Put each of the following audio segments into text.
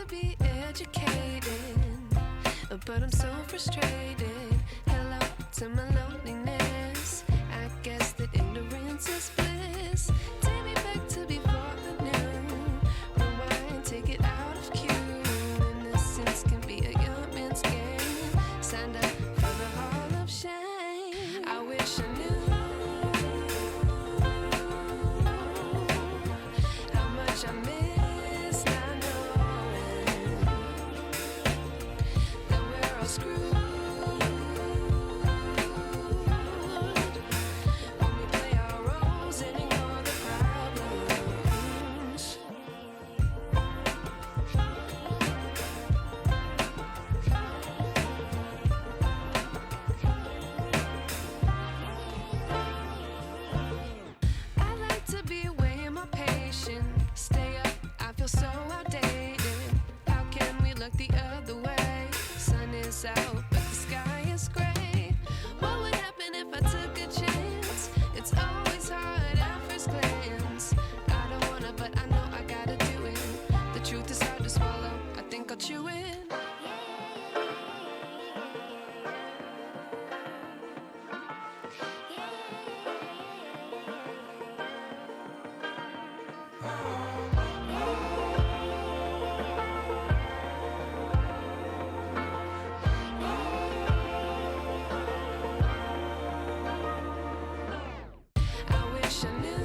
be educated, but I'm so frustrated. Hello to my loneliness. I guess that ignorance is bliss. Take me back to before I knew. Rewind, take it out of cue. Innocence can be a young man's game. Signed up for the hall of shame. I wish I knew how much I miss not knowing that we're all screwed. When we play our roles and ignore the problems. I like to be away in my patience. Stay up, I feel so outdated. How can we look the other way? Sun is out, but the sky is gray. What would happen if I took a chance? It's always hard at first glance. I don't wanna, but I know I gotta do it. The truth is hard to swallow, I think I'll chew it. I wish I knew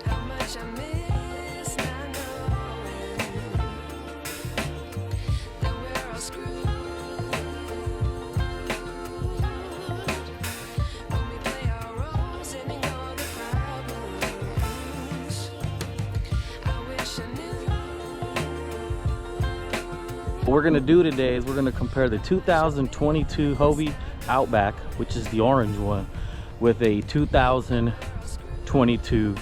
how much I miss not knowing that we're all screwed. When we play our roles and ignore the problems. I wish I knew. What we're gonna do today is we're gonna compare the 2022 Hobie Outback, which is the orange one, with a 2022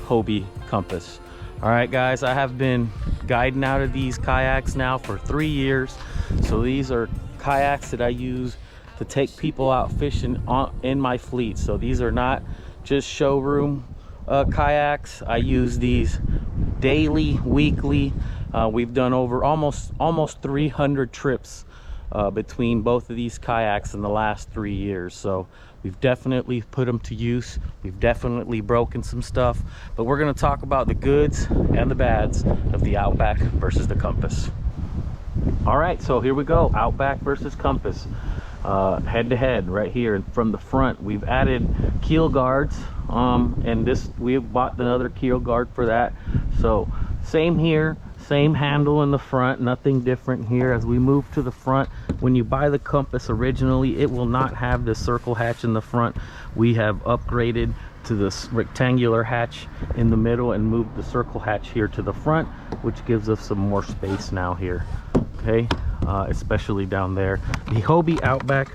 Hobie Compass. All right, guys, I have been guiding out of these kayaks now for 3 years. So these are kayaks that I use to take people out fishing in my fleet. So these are not just showroom kayaks. I use these daily, weekly. We've done over almost 300 trips between both of these kayaks in the last 3 years. So we've definitely put them to use. We've definitely broken some stuff, but we're going to talk about the goods and the bads of the Outback versus the Compass. All right, so here we go. Outback versus Compass, head to head right here. From the front, we've added keel guards, and we have bought another keel guard for that. So same here, same handle in the front, nothing different here. As we move to the front, when you buy the Compass originally, it will not have the circle hatch in the front. We have upgraded to this rectangular hatch in the middle and moved the circle hatch here to the front, which gives us some more space now here, okay, especially down there. The Hobie Outback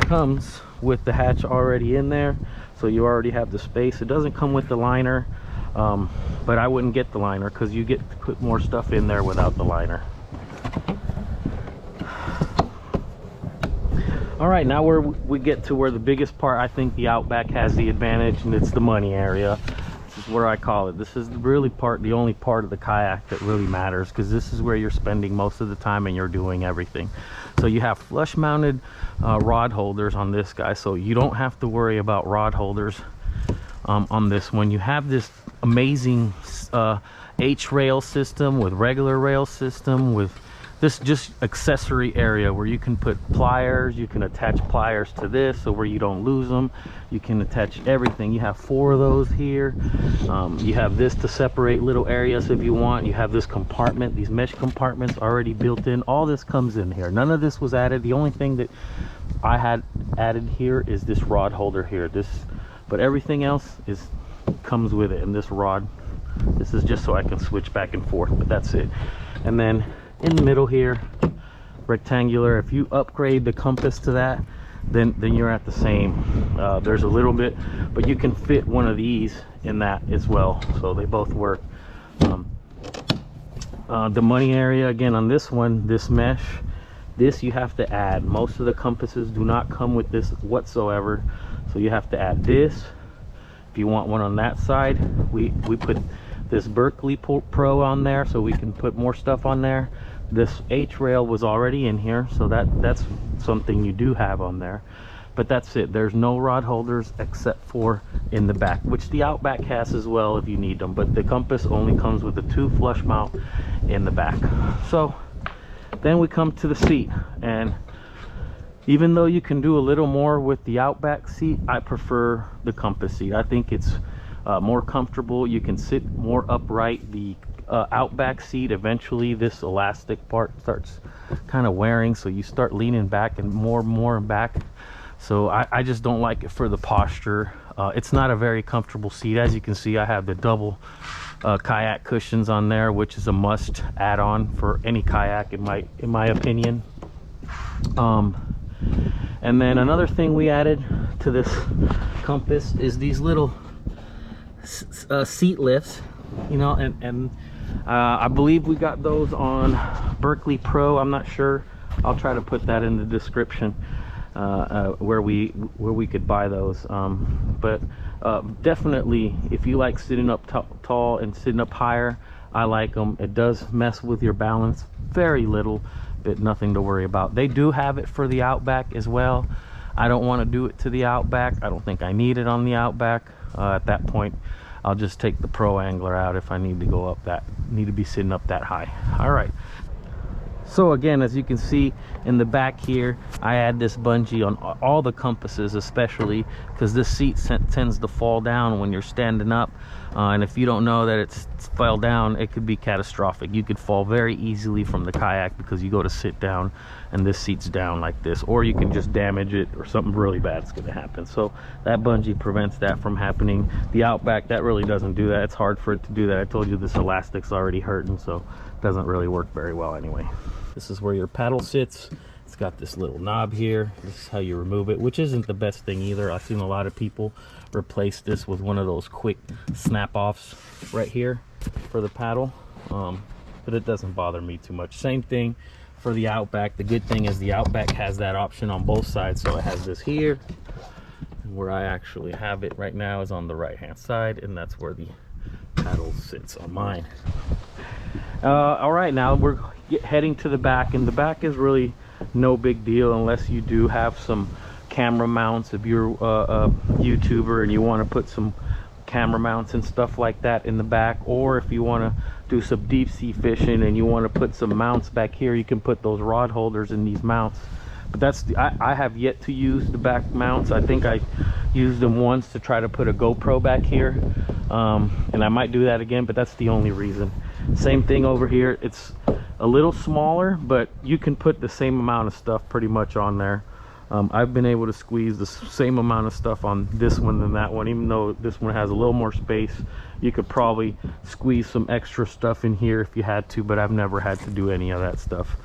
comes with the hatch already in there, so you already have the space. It doesn't come with the liner, but I wouldn't get the liner because you get to put more stuff in there without the liner. All right, now we get to where the biggest part. I think the Outback has the advantage, and it's the money area. This is where I call it. This is really the only part of the kayak that really matters, because this is where you're spending most of the time and you're doing everything. So you have flush mounted rod holders on this guy, so you don't have to worry about rod holders on this one. You have this amazing H rail system with regular rail system with this just accessory area where you can put pliers. You can attach pliers to this so where you don't lose them. You can attach everything. You have 4 of those here. You have this to separate little areas if you want. You have this compartment, these mesh compartments already built in. All this comes in here. None of this was added. The only thing that I had added here is this rod holder here. But everything else comes with it. And this rod, this is just so I can switch back and forth, but that's it. And then in the middle here, rectangular. If you upgrade the Compass to that, then you're at the same. There's a little bit, but you can fit one of these in that as well, so they both work. The money area, again, on this one, this mesh, this you have to add. Most of the Compasses do not come with this whatsoever, so you have to add this. If you want one on that side, we put this Berkeley Pro on there so we can put more stuff on there. This H rail was already in here, so that's something you do have on there. But that's it. There's no rod holders except for in the back, which the Outback has as well if you need them, but the Compass only comes with a 2 flush mount in the back. So then we come to the seat, and even though you can do a little more with the Outback seat, I prefer the Compass seat. I think it's more comfortable. You can sit more upright. The Outback seat, eventually this elastic part starts kind of wearing, so you start leaning back and more back. So I just don't like it for the posture. It's not a very comfortable seat. As you can see, I have the double kayak cushions on there, which is a must add on for any kayak in my opinion. And then another thing we added to this Compass is these little seat lifts, you know, and I believe we got those on Berkeley Pro. I'm not sure. I'll try to put that in the description where we could buy those. But definitely, if you like sitting up tall and sitting up higher, I like them. It does mess with your balance very little, but nothing to worry about. They do have it for the Outback as well. I don't want to do it to the Outback. I don't think I need it on the Outback. At that point, I'll just take the Pro Angler out if I need to go up need to be sitting up that high. All right. So again, as you can see in the back here, I add this bungee on all the Compasses, especially because this seat tends to fall down when you're standing up. And if you don't know that it's fell down, it could be catastrophic. You could fall very easily from the kayak because you go to sit down and this seat's down like this, or you can just damage it or something really bad's going to happen. So that bungee prevents that from happening. The Outback, that really doesn't do that. It's hard for it to do that. I told you this elastic's already hurting, so it doesn't really work very well anyway. This is where your paddle sits. It's got this little knob here. This is how you remove it, which isn't the best thing either. I've seen a lot of people replace this with one of those quick snap-offs right here for the paddle, but it doesn't bother me too much. Same thing for the Outback. The good thing is the Outback has that option on both sides. So it has this here, and where I actually have it right now is on the right hand side, and that's where the paddle sits on mine. All right, now we're heading to the back, and the back is really no big deal unless you do have some camera mounts. If you're a YouTuber and you want to put some camera mounts and stuff like that in the back, or if you want to do some deep sea fishing and you want to put some mounts back here, you can put those rod holders in these mounts. But that's I have yet to use the back mounts. I think I used them once to try to put a GoPro back here, and I might do that again, but that's the only reason. Same thing over here. It's a little smaller, but you can put the same amount of stuff pretty much on there. I've been able to squeeze the same amount of stuff on this one than that one. Even though this one has a little more space, you could probably squeeze some extra stuff in here if you had to, but I've never had to do any of that stuff.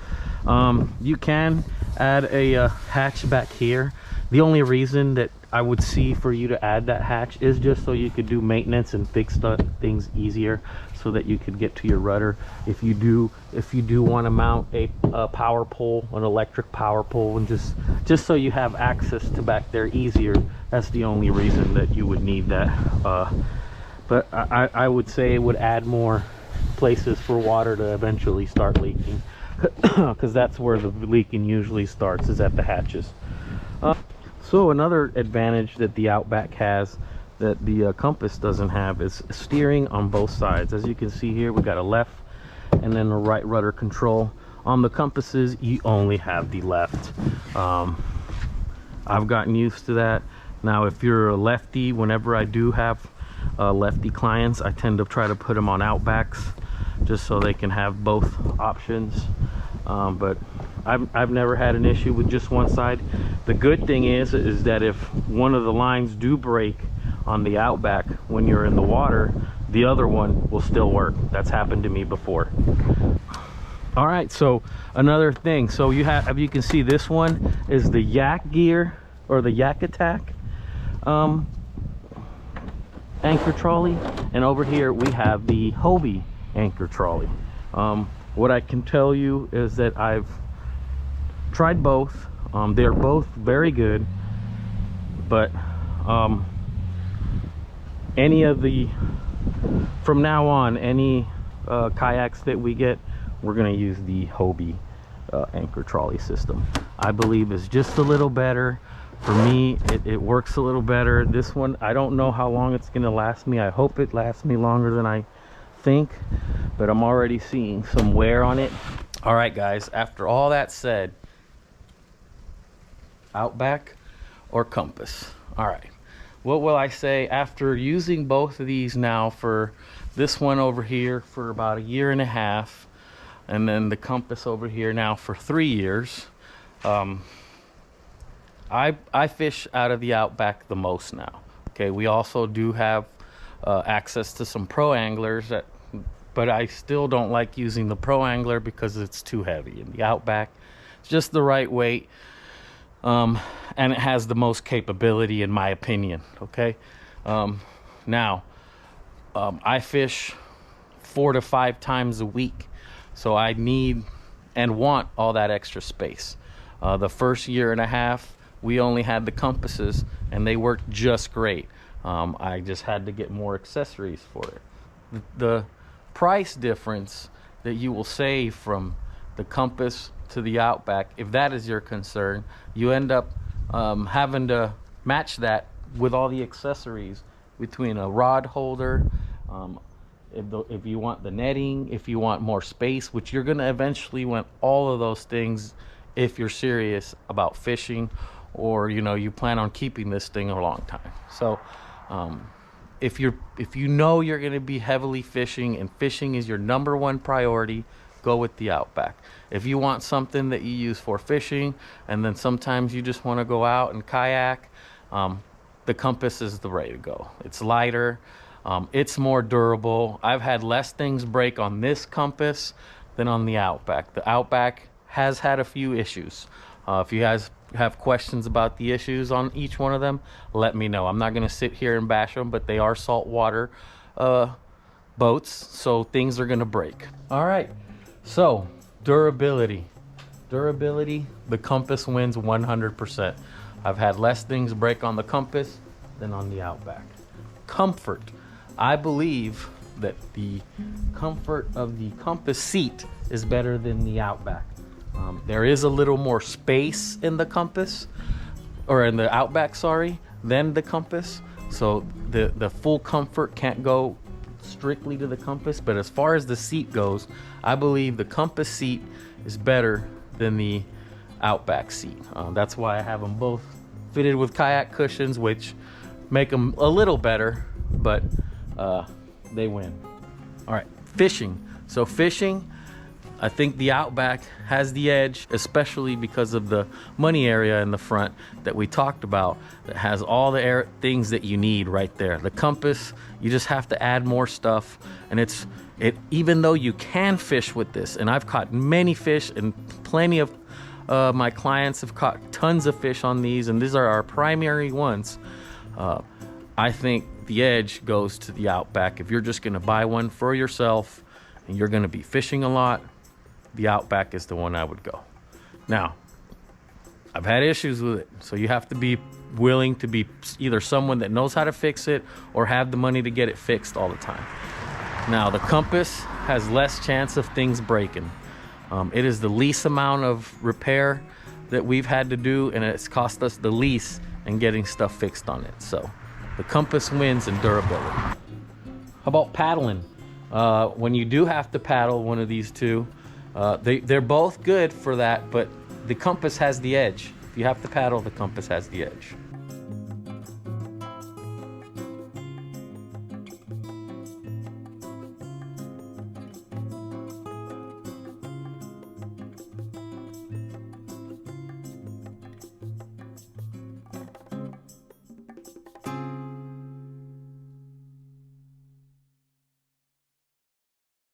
You can add a hatch back here. The only reason that I would see for you to add that hatch is just so you could do maintenance and fix things easier, so that you could get to your rudder. If you do want to mount a power pole, an electric power pole, and just so you have access to back there easier, that's the only reason that you would need that. But I would say it would add more places for water to eventually start leaking, because that's where the leaking usually starts, is at the hatches. So another advantage that the Outback has that the Compass doesn't have is steering on both sides. As you can see here, we got a left and then a right rudder control. On the Compasses, you only have the left. I've gotten used to that. Now, if you're a lefty, whenever I do have lefty clients, I tend to try to put them on Outbacks just so they can have both options. But I've never had an issue with just one side. The good thing is that if one of the lines do break on the Outback when you're in the water, the other one will still work. That's happened to me before. All right, so another thing, so you can see, this one is the Yak gear, or the Yak Attack anchor trolley, and over here we have the Hobie anchor trolley. What I can tell you is that I've tried both. They're both very good, but any of the from now on, any kayaks that we get, we're gonna use the Hobie anchor trolley system. I believe it's just a little better. For me, it works a little better. This one, I don't know how long it's gonna last me. I hope it lasts me longer than I think, but I'm already seeing some wear on it. All right, guys, after all that said, Outback or Compass? All right, what will I say after using both of these now for this one over here for about a year and a half, and then the Compass over here now for 3 years? I fish out of the Outback the most now. Okay, we also do have access to some pro anglers, but I still don't like using the pro angler because it's too heavy. In the Outback, it's just the right weight, and it has the most capability, in my opinion. Okay, now I fish 4 to 5 times a week, so I need and want all that extra space. The first year and a half, we only had the compasses, and they worked just great. I just had to get more accessories for it. The price difference that you will save from the Compass to the Outback, if that is your concern, you end up having to match that with all the accessories between a rod holder, if you want the netting, if you want more space, which you're going to eventually want all of those things if you're serious about fishing, or you plan on keeping this thing a long time. So if you know you're going to be heavily fishing, and fishing is your #1 priority, go with the Outback. If you want something that you use for fishing, and then sometimes you just want to go out and kayak, the Compass is the way to go. It's lighter, it's more durable. I've had less things break on this Compass than on the Outback. The Outback has had a few issues. If you guys have questions about the issues on each one of them, let me know. I'm not going to sit here and bash them, but they are saltwater boats, so things are going to break. All right, so durability, the Compass wins 100%. I've had less things break on the Compass than on the Outback. Comfort, I believe that the comfort of the Compass seat is better than the Outback. There is a little more space in the Compass, or in the Outback, sorry, than the Compass. So the full comfort can't go strictly to the Compass, but as far as the seat goes, I believe the Compass seat is better than the Outback seat. That's why I have them both fitted with kayak cushions, which make them a little better, but they win. All right, fishing. So fishing, I think the Outback has the edge, especially because of the money area in the front that we talked about, that has all the things that you need right there. The Compass, you just have to add more stuff, and even though you can fish with this, and I've caught many fish, and plenty of my clients have caught tons of fish on these, and these are our primary ones. I think the edge goes to the Outback. If you're just going to buy one for yourself and you're going to be fishing a lot, the Outback is the one I would go. Now, I've had issues with it, so you have to be willing to be either someone that knows how to fix it or have the money to get it fixed all the time. Now, the Compass has less chance of things breaking. It is the least amount of repair that we've had to do, and it's cost us the least in getting stuff fixed on it. So the Compass wins in durability. How about paddling? When you do have to paddle one of these two, they're both good for that, but the Compass has the edge. If you have to paddle, the Compass has the edge.